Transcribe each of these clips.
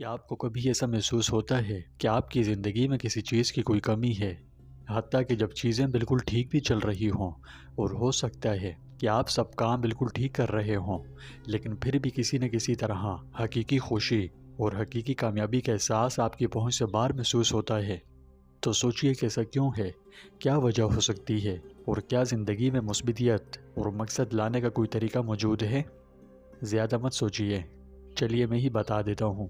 کیا آپ کو کبھی ایسا محسوس ہوتا ہے کہ آپ کی زندگی میں کسی چیز کی کوئی کمی ہے؟ حتیٰ کہ جب چیزیں بالکل ٹھیک بھی چل رہی ہوں، اور ہو سکتا ہے کہ آپ سب کام بالکل ٹھیک کر رہے ہوں، لیکن پھر بھی کسی نہ کسی طرح حقیقی خوشی اور حقیقی کامیابی کا احساس آپ کی پہنچ سے باہر محسوس ہوتا ہے؟ تو سوچئے کہ ایسا کیوں ہے؟ کیا وجہ ہو سکتی ہے؟ اور کیا زندگی میں مثبتیت اور مقصد لانے کا کوئی طریقہ موجود ہے؟ زیادہ مت سوچئے، چلیے میں ہی بتا دیتا ہوں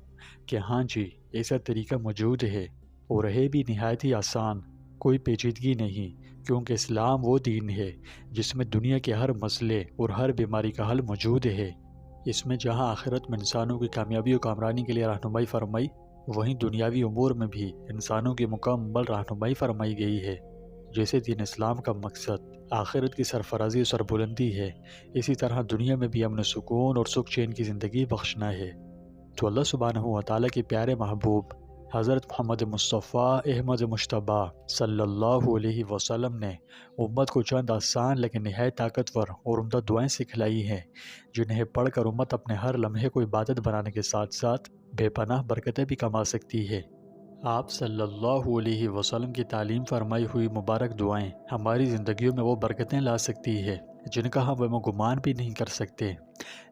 کہ ہاں جی، ایسا طریقہ موجود ہے، اور ہے بھی نہایت ہی آسان، کوئی پیچیدگی نہیں، کیونکہ اسلام وہ دین ہے جس میں دنیا کے ہر مسئلے اور ہر بیماری کا حل موجود ہے۔ اس میں جہاں آخرت میں انسانوں کی کامیابی و کامرانی کے لیے رہنمائی فرمائی، وہیں دنیاوی امور میں بھی انسانوں کی مکمل رہنمائی فرمائی گئی ہے۔ جیسے دین اسلام کا مقصد آخرت کی سرفرازی و سربلندی ہے، اسی طرح دنیا میں بھی امن و سکون اور سکھ چین کی زندگی بخشنا ہے۔ تو اللہ سبحانہ و تعالیٰ کے پیارے محبوب حضرت محمد مصطفیٰ احمد مجتبیٰ صلی اللہ علیہ وسلم نے امت کو چند آسان لیکن نہایت طاقتور اور عمدہ دعائیں سکھلائی ہیں، جنہیں پڑھ کر امت اپنے ہر لمحے کو عبادت بنانے کے ساتھ ساتھ بے پناہ برکتیں بھی کما سکتی ہے۔ آپ صلی اللہ علیہ وسلم کی تعلیم فرمائی ہوئی مبارک دعائیں ہماری زندگیوں میں وہ برکتیں لا سکتی ہے جن کا ہم گمان بھی نہیں کر سکتے۔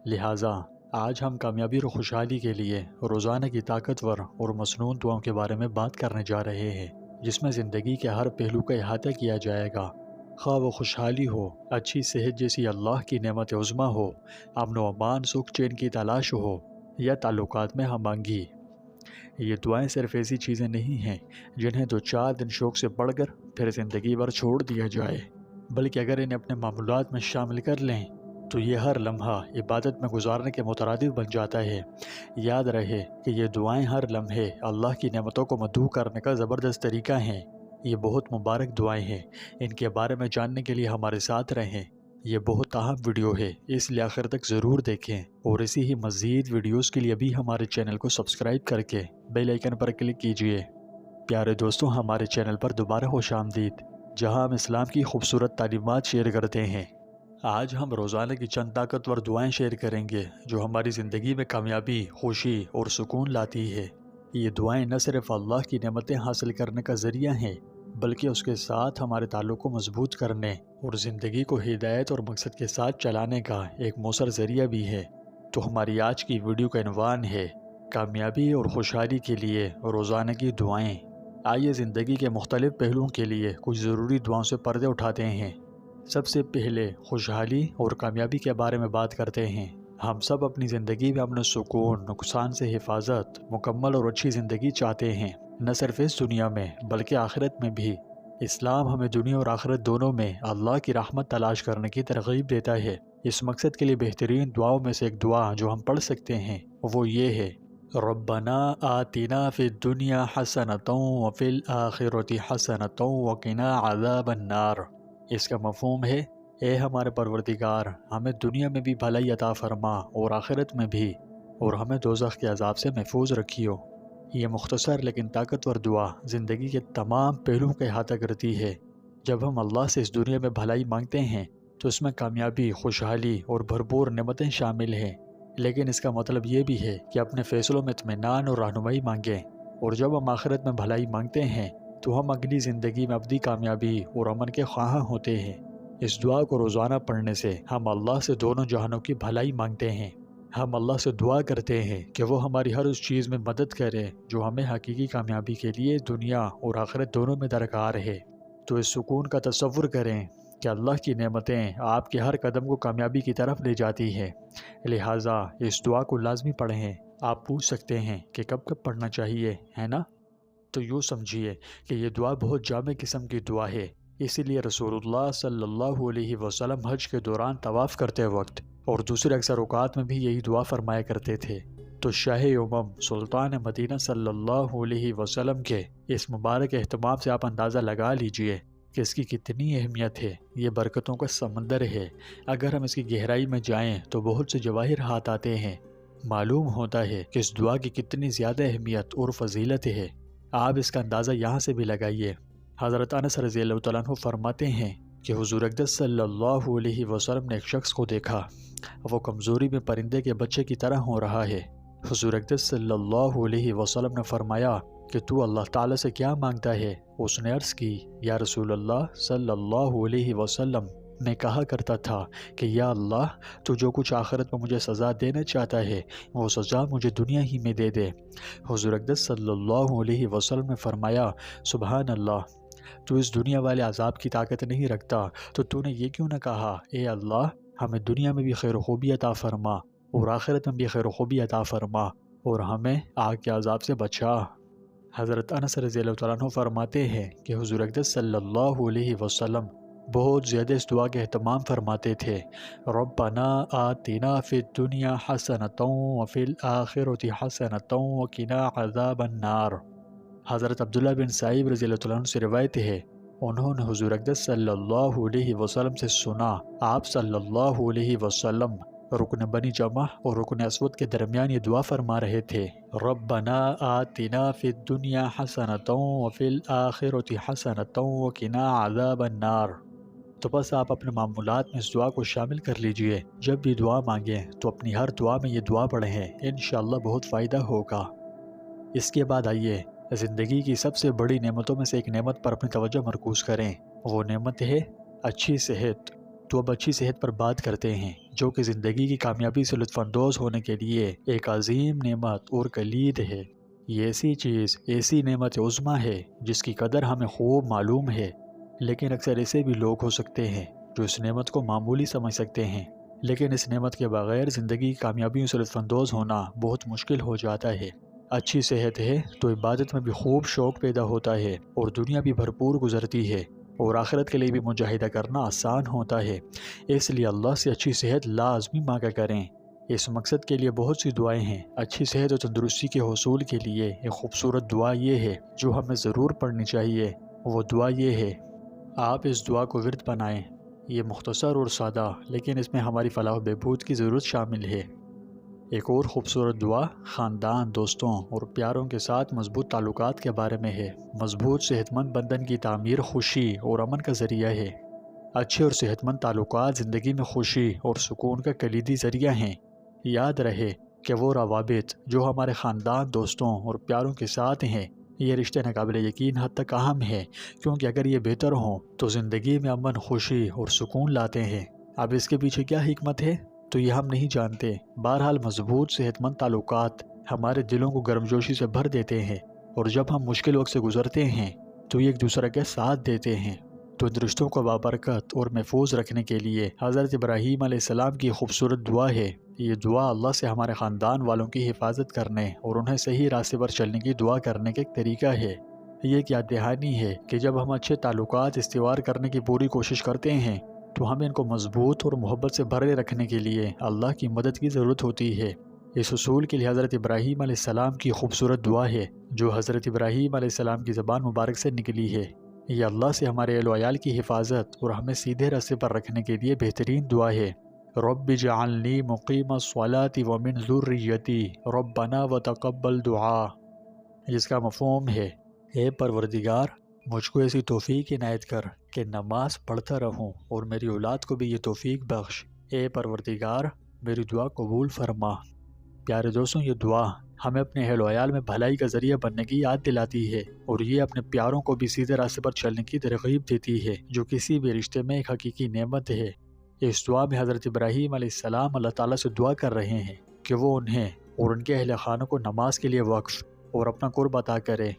لہٰذا آج ہم کامیابی اور خوشحالی کے لیے روزانہ کی طاقتور اور مسنون دعاؤں کے بارے میں بات کرنے جا رہے ہیں، جس میں زندگی کے ہر پہلو کا احاطہ کیا جائے گا، خواہ وہ خوشحالی ہو، اچھی صحت جیسی اللہ کی نعمت عظمیٰ ہو، امن و امان سکھ چین کی تلاش ہو، یا تعلقات میں ہم آہنگی۔ یہ دعائیں صرف ایسی چیزیں نہیں ہیں جنہیں دو چار دن شوق سے پڑھ کر پھر زندگی بھر چھوڑ دیا جائے، بلکہ اگر انہیں اپنے معمولات میں شامل کر لیں تو یہ ہر لمحہ عبادت میں گزارنے کے مترادف بن جاتا ہے۔ یاد رہے کہ یہ دعائیں ہر لمحے اللہ کی نعمتوں کو مدعو کرنے کا زبردست طریقہ ہیں۔ یہ بہت مبارک دعائیں ہیں، ان کے بارے میں جاننے کے لیے ہمارے ساتھ رہیں۔ یہ بہت اہم ویڈیو ہے، اس لیے آخر تک ضرور دیکھیں، اور اسی ہی مزید ویڈیوز کے لیے بھی ہمارے چینل کو سبسکرائب کر کے بیل آئیکن پر کلک کیجئے۔ پیارے دوستوں، ہمارے چینل پر دوبارہ خوش آمدید، جہاں ہم اسلام کی خوبصورت تعلیمات شیئر کرتے ہیں۔ آج ہم روزانہ کی چند طاقتور دعائیں شیئر کریں گے جو ہماری زندگی میں کامیابی، خوشی اور سکون لاتی ہے۔ یہ دعائیں نہ صرف اللہ کی نعمتیں حاصل کرنے کا ذریعہ ہیں، بلکہ اس کے ساتھ ہمارے تعلق کو مضبوط کرنے اور زندگی کو ہدایت اور مقصد کے ساتھ چلانے کا ایک مؤثر ذریعہ بھی ہے۔ تو ہماری آج کی ویڈیو کا عنوان ہے کامیابی اور خوشحالی کے لیے روزانہ کی دعائیں۔ آئیے زندگی کے مختلف پہلوؤں کے لیے کچھ ضروری دعاؤں سے پردے اٹھاتے ہیں۔ سب سے پہلے خوشحالی اور کامیابی کے بارے میں بات کرتے ہیں۔ ہم سب اپنی زندگی میں امن و سکون، نقصان سے حفاظت، مکمل اور اچھی زندگی چاہتے ہیں، نہ صرف اس دنیا میں بلکہ آخرت میں بھی۔ اسلام ہمیں دنیا اور آخرت دونوں میں اللہ کی رحمت تلاش کرنے کی ترغیب دیتا ہے۔ اس مقصد کے لیے بہترین دعاؤں میں سے ایک دعا جو ہم پڑھ سکتے ہیں وہ یہ ہے: ربنا آتنا فی الدنیا حسنۃ وفی الآخرۃ حسنۃ وقنا عذاب النار۔ اس کا مفہوم ہے: اے ہمارے پروردگار، ہمیں دنیا میں بھی بھلائی عطا فرما اور آخرت میں بھی، اور ہمیں دوزخ کے عذاب سے محفوظ رکھیو۔ یہ مختصر لیکن طاقتور دعا زندگی کے تمام پہلوؤں کا احاطہ کرتی ہے۔ جب ہم اللہ سے اس دنیا میں بھلائی مانگتے ہیں تو اس میں کامیابی، خوشحالی اور بھرپور نعمتیں شامل ہیں، لیکن اس کا مطلب یہ بھی ہے کہ اپنے فیصلوں میں اطمینان اور رہنمائی مانگیں۔ اور جب ہم آخرت میں بھلائی مانگتے ہیں تو ہم اگلی زندگی میں ابدی کامیابی اور امن کے خواہاں ہوتے ہیں۔ اس دعا کو روزانہ پڑھنے سے ہم اللہ سے دونوں جہانوں کی بھلائی مانگتے ہیں۔ ہم اللہ سے دعا کرتے ہیں کہ وہ ہماری ہر اس چیز میں مدد کرے جو ہمیں حقیقی کامیابی کے لیے دنیا اور آخرت دونوں میں درکار ہے۔ تو اس سکون کا تصور کریں کہ اللہ کی نعمتیں آپ کے ہر قدم کو کامیابی کی طرف لے جاتی ہے۔ لہٰذا اس دعا کو لازمی پڑھیں۔ آپ پوچھ سکتے ہیں کہ کب کب پڑھنا چاہیے، ہے نا؟ تو یوں سمجھیے کہ یہ دعا بہت جامع قسم کی دعا ہے، اسی لیے رسول اللہ صلی اللہ علیہ وسلم حج کے دوران طواف کرتے وقت اور دوسرے اکثر اوقات میں بھی یہی دعا فرمایا کرتے تھے۔ تو شاہ امم سلطان مدینہ صلی اللہ علیہ وسلم کے اس مبارک اہتمام سے آپ اندازہ لگا لیجئے کہ اس کی کتنی اہمیت ہے۔ یہ برکتوں کا سمندر ہے، اگر ہم اس کی گہرائی میں جائیں تو بہت سے جواہر ہاتھ آتے ہیں۔ معلوم ہوتا ہے کہ اس دعا کی کتنی زیادہ اہمیت اور فضیلت ہے۔ آپ اس کا اندازہ یہاں سے بھی لگائیے۔ حضرت انس رضی اللہ تعالیٰ عنہ فرماتے ہیں کہ حضور اقدس صلی اللہ علیہ وسلم نے ایک شخص کو دیکھا، وہ کمزوری میں پرندے کے بچے کی طرح ہو رہا ہے۔ حضور اقدس صلی اللہ علیہ وسلم نے فرمایا کہ تو اللہ تعالیٰ سے کیا مانگتا ہے؟ اس نے عرض کی یا رسول اللہ صلی اللہ علیہ وسلم، میں کہا کرتا تھا کہ یا اللہ تو جو کچھ آخرت میں مجھے سزا دینا چاہتا ہے وہ سزا مجھے دنیا ہی میں دے دے۔ حضور اقدس صلی اللہ علیہ وسلم نے فرمایا سبحان اللہ، تو اس دنیا والے عذاب کی طاقت نہیں رکھتا تو نے یہ کیوں نہ کہا اے اللہ ہمیں دنیا میں بھی خیر و خوبی عطا فرما اور آخرت میں بھی خیر و خوبی عطا فرما اور ہمیں آگ کے عذاب سے بچا۔ حضرت انس رضی اللہ تعالیٰ عنہ فرماتے ہیں کہ حضور اقدس صلی اللہ علیہ وسلم بہت زیادہ اس دعا کا اہتمام فرماتے تھے، ربنا آتنا فی الدنیا حسنۃ وفی الآخرۃ حسنۃ وقنا عذاب النار۔ حضرت عبداللہ بن سعیب رضی اللہ عنہ سے روایت ہے، انہوں نے حضور اقدس صلی اللہ علیہ وسلم سے سنا آپ صلی اللہ علیہ وسلم رکن بنی جمع اور رکن اسود کے درمیان یہ دعا فرما رہے تھے، ربنا آتنا فی الدنیا حسنۃ وفی الآخرۃ حسنۃ وقنا عذاب النار۔ تو بس آپ اپنے معمولات میں اس دعا کو شامل کر لیجئے، جب بھی دعا مانگیں تو اپنی ہر دعا میں یہ دعا پڑھیں، انشاءاللہ بہت فائدہ ہوگا۔ اس کے بعد آئیے زندگی کی سب سے بڑی نعمتوں میں سے ایک نعمت پر اپنی توجہ مرکوز کریں، وہ نعمت ہے اچھی صحت۔ تو اب اچھی صحت پر بات کرتے ہیں، جو کہ زندگی کی کامیابی سے لطف اندوز ہونے کے لیے ایک عظیم نعمت اور کلید ہے۔ یہ ایسی چیز، ایسی نعمت عظمیٰ ہے جس کی قدر ہمیں خوب معلوم ہے، لیکن اکثر ایسے بھی لوگ ہو سکتے ہیں جو اس نعمت کو معمولی سمجھ سکتے ہیں، لیکن اس نعمت کے بغیر زندگی کی کامیابیوں سے لطف اندوز ہونا بہت مشکل ہو جاتا ہے۔ اچھی صحت ہے تو عبادت میں بھی خوب شوق پیدا ہوتا ہے اور دنیا بھی بھرپور گزرتی ہے اور آخرت کے لیے بھی مجاہدہ کرنا آسان ہوتا ہے۔ اس لیے اللہ سے اچھی صحت لازمی مانگا کریں۔ اس مقصد کے لیے بہت سی دعائیں ہیں۔ اچھی صحت اور تندرستی کے حصول کے لیے ایک خوبصورت دعا یہ ہے جو ہمیں ضرور پڑھنی چاہیے، وہ دعا یہ ہے، آپ اس دعا کو ورد بنائیں۔ یہ مختصر اور سادہ، لیکن اس میں ہماری فلاح و بہبود کی ضرورت شامل ہے۔ ایک اور خوبصورت دعا خاندان، دوستوں اور پیاروں کے ساتھ مضبوط تعلقات کے بارے میں ہے۔ مضبوط صحت مند بندن کی تعمیر خوشی اور امن کا ذریعہ ہے۔ اچھے اور صحت مند تعلقات زندگی میں خوشی اور سکون کا کلیدی ذریعہ ہیں۔ یاد رہے کہ وہ روابط جو ہمارے خاندان، دوستوں اور پیاروں کے ساتھ ہیں، یہ رشتے ناقابل یقین حد تک اہم ہیں، کیونکہ اگر یہ بہتر ہوں تو زندگی میں امن، خوشی اور سکون لاتے ہیں۔ اب اس کے پیچھے کیا حکمت ہے تو یہ ہم نہیں جانتے۔ بہرحال مضبوط صحت مند تعلقات ہمارے دلوں کو گرمجوشی سے بھر دیتے ہیں، اور جب ہم مشکل وقت سے گزرتے ہیں تو یہ ایک دوسرے کے ساتھ دیتے ہیں۔ تو ان رشتوں کو بابرکت اور محفوظ رکھنے کے لیے حضرت ابراہیم علیہ السلام کی خوبصورت دعا ہے۔ یہ دعا اللہ سے ہمارے خاندان والوں کی حفاظت کرنے اور انہیں صحیح راستے پر چلنے کی دعا کرنے کا ایک طریقہ ہے۔ یہ ایک یاد دہانی ہے کہ جب ہم اچھے تعلقات استوار کرنے کی پوری کوشش کرتے ہیں تو ہمیں ان کو مضبوط اور محبت سے بھرے رکھنے کے لیے اللہ کی مدد کی ضرورت ہوتی ہے۔ اس اصول کے لیے حضرت ابراہیم علیہ السلام کی خوبصورت دعا ہے جو حضرت ابراہیم علیہ السلام کی زبان مبارک سے نکلی ہے۔ یہ اللہ سے ہمارے اہل و عیال کی حفاظت اور ہمیں سیدھے راستے پر رکھنے کے لیے بہترین دعا ہے۔ رب اجعلنی مقیم الصلاۃ ومن ذریتی ربنا وتقبل دعا، جس کا مفہوم ہے، اے پروردگار مجھ کو ایسی توفیق عنایت کر کہ نماز پڑھتا رہوں اور میری اولاد کو بھی یہ توفیق بخش۔ اے پروردگار میری دعا قبول فرما۔ پیارے دوستوں، یہ دعا ہمیں اپنے اہل و عیال میں بھلائی کا ذریعہ بننے کی یاد دلاتی ہے، اور یہ اپنے پیاروں کو بھی سیدھے راستے پر چلنے کی ترغیب دیتی ہے، جو کسی بھی رشتے میں ایک حقیقی نعمت ہے۔ اس دعا میں حضرت ابراہیم علیہ السلام اللہ تعالیٰ سے دعا کر رہے ہیں کہ وہ انہیں اور ان کے اہل خانہ کو نماز کے لیے وقف اور اپنا قرب عطا کرے۔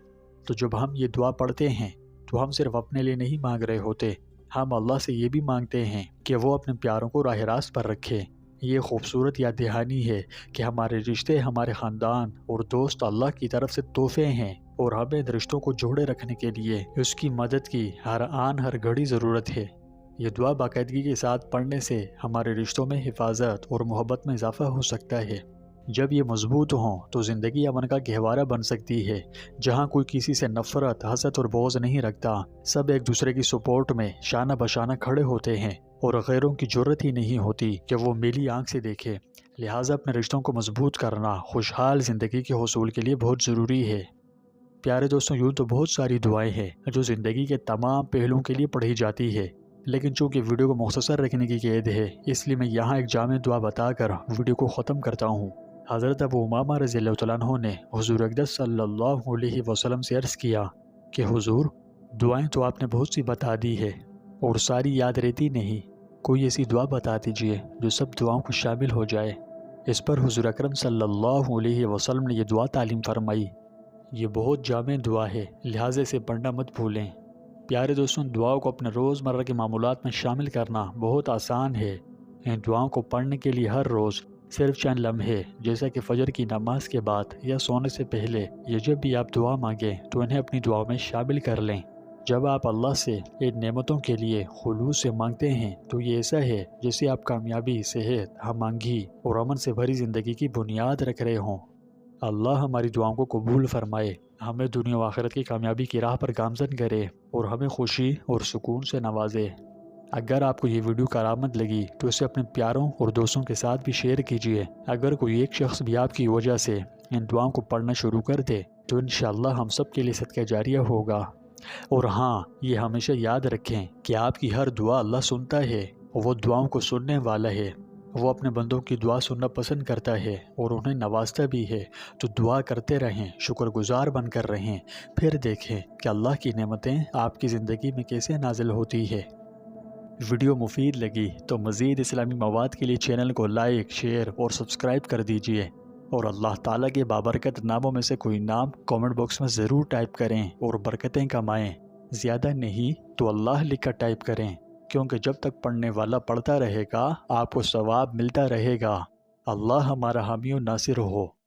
تو جب ہم یہ دعا پڑھتے ہیں تو ہم صرف اپنے لیے نہیں مانگ رہے ہوتے، ہم اللہ سے یہ بھی مانگتے ہیں کہ وہ اپنے پیاروں کو راہ راست پر رکھے۔ یہ خوبصورت یاد دہانی ہے کہ ہمارے رشتے، ہمارے خاندان اور دوست اللہ کی طرف سے تحفے ہیں، اور ہمیں ان رشتوں کو جوڑے رکھنے کے لیے اس کی مدد کی ہر آن ہر گھڑی ضرورت ہے۔ یہ دعا باقاعدگی کے ساتھ پڑھنے سے ہمارے رشتوں میں حفاظت اور محبت میں اضافہ ہو سکتا ہے۔ جب یہ مضبوط ہوں تو زندگی امن کا گہوارہ بن سکتی ہے، جہاں کوئی کسی سے نفرت، حسد اور بغض نہیں رکھتا۔ سب ایک دوسرے کی سپورٹ میں شانہ بشانہ کھڑے ہوتے ہیں، اور غیروں کی جرت ہی نہیں ہوتی کہ وہ میلی آنکھ سے دیکھے۔ لہٰذا اپنے رشتوں کو مضبوط کرنا خوشحال زندگی کے حصول کے لیے بہت ضروری ہے۔ پیارے دوستوں، یوں تو بہت ساری دعائیں ہیں جو زندگی کے تمام پہلوؤں کے لیے پڑھی جاتی ہے، لیکن چونکہ ویڈیو کو مختصر رکھنے کی قید ہے، اس لیے میں یہاں ایک جامع دعا بتا کر ویڈیو کو ختم کرتا ہوں۔ حضرت ابو امامہ رضی اللہ تعالیٰ عنہ نے حضور اقدس صلی اللہ علیہ وسلم سے عرض کیا کہ حضور، دعائیں تو آپ نے بہت سی بتا دی ہے اور ساری یاد رہتی نہیں، کوئی ایسی دعا بتا دیجئے جو سب دعاؤں کو شامل ہو جائے۔ اس پر حضور اکرم صلی اللہ علیہ وسلم نے یہ دعا تعلیم فرمائی۔ یہ بہت جامع دعا ہے، لہٰذا اسے پڑھنا مت بھولیں۔ پیارے دوستوں، دعاؤں کو اپنے روزمرہ کے معمولات میں شامل کرنا بہت آسان ہے۔ ان دعاؤں کو پڑھنے کے لیے ہر روز صرف چند لمحے، جیسا کہ فجر کی نماز کے بعد یا سونے سے پہلے، یا جب بھی آپ دعا مانگیں تو انہیں اپنی دعاؤں میں شامل کر لیں۔ جب آپ اللہ سے ان نعمتوں کے لیے خلوص سے مانگتے ہیں تو یہ ایسا ہے جیسے آپ کامیابی، صحت، ہم آہنگی اور امن سے بھری زندگی کی بنیاد رکھ رہے ہوں۔ اللہ ہماری دعاؤں کو قبول فرمائے، ہمیں دنیا و آخرت کی کامیابی کی راہ پر گامزن کرے اور ہمیں خوشی اور سکون سے نوازے۔ اگر آپ کو یہ ویڈیو کارآمد لگی تو اسے اپنے پیاروں اور دوستوں کے ساتھ بھی شیئر کیجیے۔ اگر کوئی ایک شخص بھی آپ کی وجہ سے ان دعاؤں کو پڑھنا شروع کر دے تو انشاءاللہ ہم سب کے لیے صدقہ جاریہ ہوگا۔ اور ہاں، یہ ہمیشہ یاد رکھیں کہ آپ کی ہر دعا اللہ سنتا ہے، وہ دعاؤں کو سننے والا ہے۔ وہ اپنے بندوں کی دعا سننا پسند کرتا ہے اور انہیں نوازتا بھی ہے۔ تو دعا کرتے رہیں، شکر گزار بن کر رہیں، پھر دیکھیں کہ اللہ کی نعمتیں آپ کی زندگی میں کیسے نازل ہوتی ہے۔ ویڈیو مفید لگی تو مزید اسلامی مواد کے لیے چینل کو لائک، شیئر اور سبسکرائب کر دیجیے، اور اللہ تعالیٰ کے بابرکت ناموں میں سے کوئی نام کامنٹ باکس میں ضرور ٹائپ کریں اور برکتیں کمائیں۔ زیادہ نہیں تو اللہ لکھ کر ٹائپ کریں، کیونکہ جب تک پڑھنے والا پڑھتا رہے گا آپ کو ثواب ملتا رہے گا۔ اللہ ہمارا حامی و ناصر ہو۔